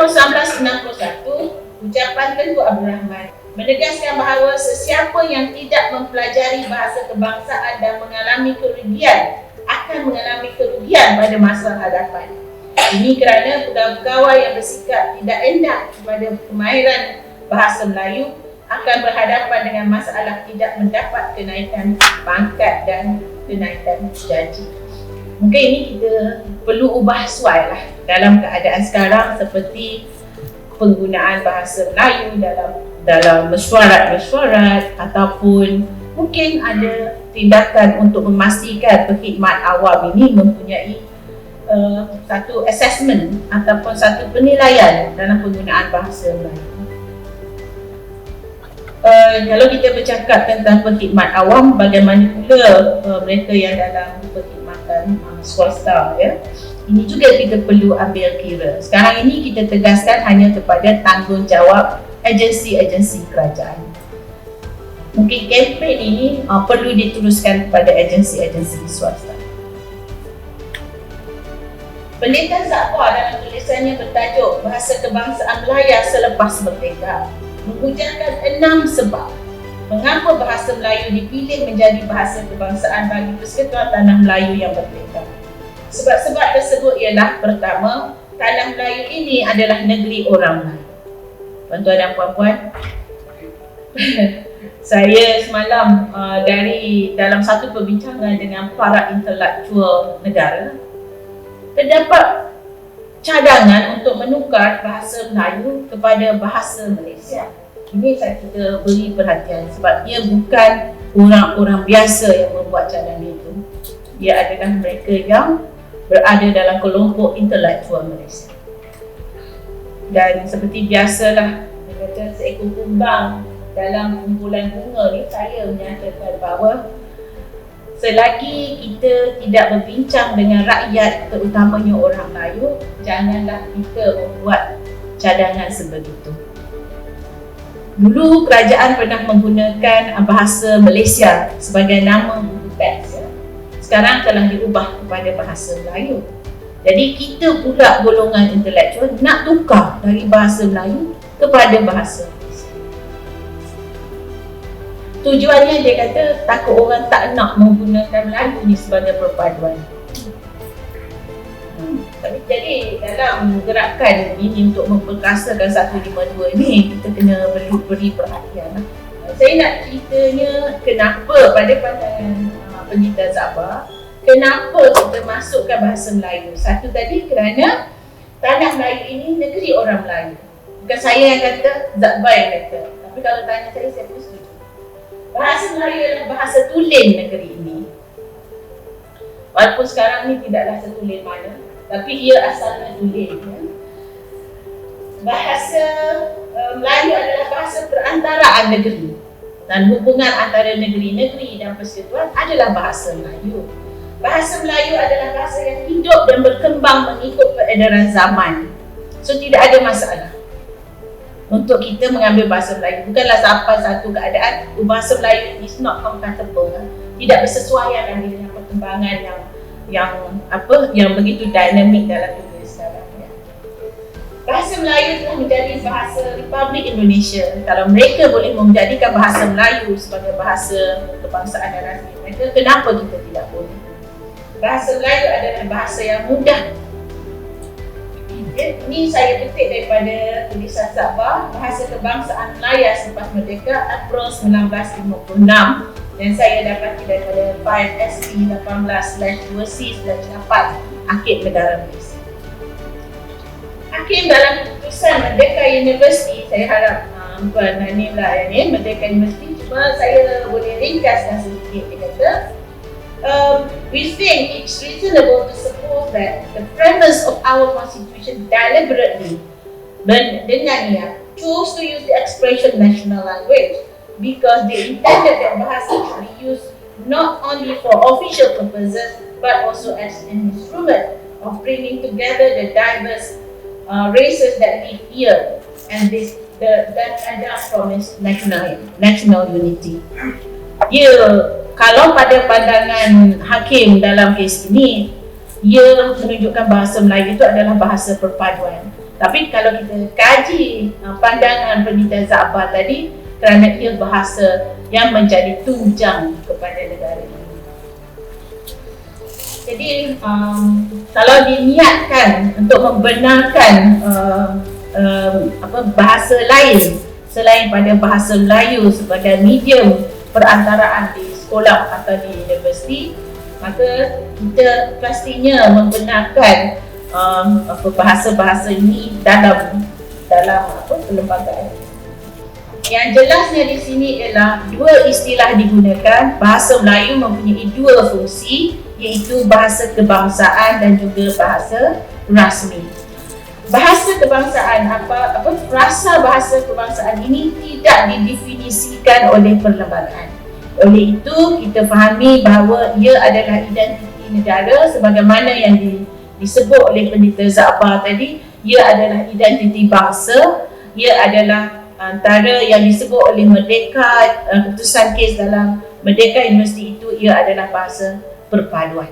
tahun 1961, ucapan Tunku Abdul Rahman menegaskan bahawa sesiapa yang tidak mempelajari bahasa kebangsaan dan mengalami kerugian akan mengalami kerugian pada masa hadapan. Ini kerana pegawai-pegawai yang bersikap tidak endah kepada kemahiran bahasa Melayu akan berhadapan dengan masalah tidak mendapat kenaikan pangkat dan kenaikan gaji. Mungkin ini kita perlu ubah suai lah dalam keadaan sekarang, seperti penggunaan bahasa Melayu dalam mesyuarat ataupun mungkin ada tindakan untuk memastikan perkhidmat awam ini mempunyai satu assessment ataupun satu penilaian dalam penggunaan bahasa Melayu. Kalau kita bercakap tentang perkhidmat awam, bagaimana pula mereka yang dalam perkhidmatan swasta, ya? Ini juga kita perlu ambil kira. Sekarang ini kita tegaskan hanya kepada tanggungjawab agensi-agensi kerajaan. Mungkin kempen ini perlu diteruskan kepada agensi-agensi swasta. Pendeta Zakwa dalam tulisannya bertajuk Bahasa Kebangsaan Belayar Selepas Merdeka menghujahkan 6 sebab mengapa bahasa Melayu dipilih menjadi bahasa kebangsaan bagi Persekutuan Tanah Melayu yang merdeka. Sebab-sebab tersebut ialah, pertama, Tanah Melayu ini adalah negeri orang Melayu. Tuan-tuan dan puan-puan, saya semalam dalam satu perbincangan dengan para intelektual negara, terdapat cadangan untuk menukar bahasa Melayu kepada bahasa Malaysia. Ini saya kita beri perhatian sebab ia bukan orang-orang biasa yang membuat cadangan itu. Ia adalah mereka yang berada dalam kelompok intelektual Malaysia. Dan seperti biasalah, dia kata seekor kumbang dalam kumpulan bunga ni, saya menyatakan bahawa selagi kita tidak berbincang dengan rakyat, terutamanya orang Melayu, janganlah kita membuat cadangan sebegitu. Dulu kerajaan pernah menggunakan bahasa Malaysia sebagai nama buku teks, ya. Sekarang telah diubah kepada bahasa Melayu. Jadi kita pula golongan intelektual nak tukar dari bahasa Melayu kepada bahasa Malaysia. Tujuannya dia kata takut orang tak nak menggunakan Melayu ni sebagai perpaduan. Jadi dalam gerakan ini untuk memperkasakan 152 ni, kita kena beri perhatian. Saya nak ceritanya kenapa pada pandangan Pendeta Zakwa, kenapa kita masukkan bahasa Melayu. Satu tadi kerana Tanah Melayu ini negeri orang Melayu. Bukan saya yang kata, Zakwa yang kata. Tapi kalau tanya saya pun setuju. Bahasa Melayu adalah bahasa tulen negeri ini. Walaupun sekarang ni tidaklah setulen mana, tapi ia asalnya tulen, ya. Bahasa Melayu adalah bahasa perantaraan negeri, dan hubungan antara negeri-negeri dan persekutuan adalah bahasa Melayu. Bahasa Melayu adalah bahasa yang hidup dan berkembang mengikut peredaran zaman. So tidak ada masalah untuk kita mengambil bahasa Melayu. Bukanlah sampai satu keadaan bahasa Melayu is not compatible, tidak bersesuaian dengan perkembangan yang begitu dinamik dalam dunia sekarang, ya. Bahasa Melayu telah menjadi bahasa Republik Indonesia. Kalau mereka boleh menjadikan bahasa Melayu sebagai bahasa kebangsaan dan rasmi mereka, kenapa kita tidak boleh? Bahasa Melayu adalah bahasa yang mudah. Ini saya petik daripada tulisan Zakwa, Bahasa Kebangsaan Melayu Selepas Merdeka, April 1956, dan saya dapati daripada file SP18/2C/4 Akib Negara Malaysia. Hakim dalam keputusan Merdeka University, saya harap Puan Hanifah yang Merdeka University, cuma saya boleh ringkaskan sedikit. Dia kata, we think it's reasonable to suppose that the premise of our constitution deliberately, dengan niat, chose to use the expression national language because they intended that bahasa should be used not only for official purposes but also as an instrument of bringing together the diverse races that live here, and that promise national unity. Kalau pada pandangan hakim dalam kes ini, ia menunjukkan bahasa Melayu itu adalah bahasa perpaduan. Tapi kalau kita kaji pandangan Pendeta Za'bah tadi, kerana ia bahasa yang menjadi tunjang kepada negara ini. Jadi kalau diniatkan untuk membenarkan bahasa lain selain pada bahasa Melayu sebagai medium perantaraan di sekolah atau di universiti, maka kita pastinya membenarkan bahasa-bahasa ini dalam perlembagaan. Yang jelasnya di sini ialah dua istilah digunakan. Bahasa Melayu mempunyai dua fungsi, iaitu bahasa kebangsaan dan juga bahasa rasmi. Bahasa kebangsaan, frasa bahasa kebangsaan ini tidak didefinisikan oleh perlembagaan. Oleh itu, kita fahami bahawa ia adalah identiti negara sebagaimana yang disebut oleh Pendeta Za'bah tadi. Ia adalah identiti bangsa, ia adalah antara yang disebut oleh Merdeka, keputusan kes dalam Merdeka Universiti itu, ia adalah bahasa perpaduan.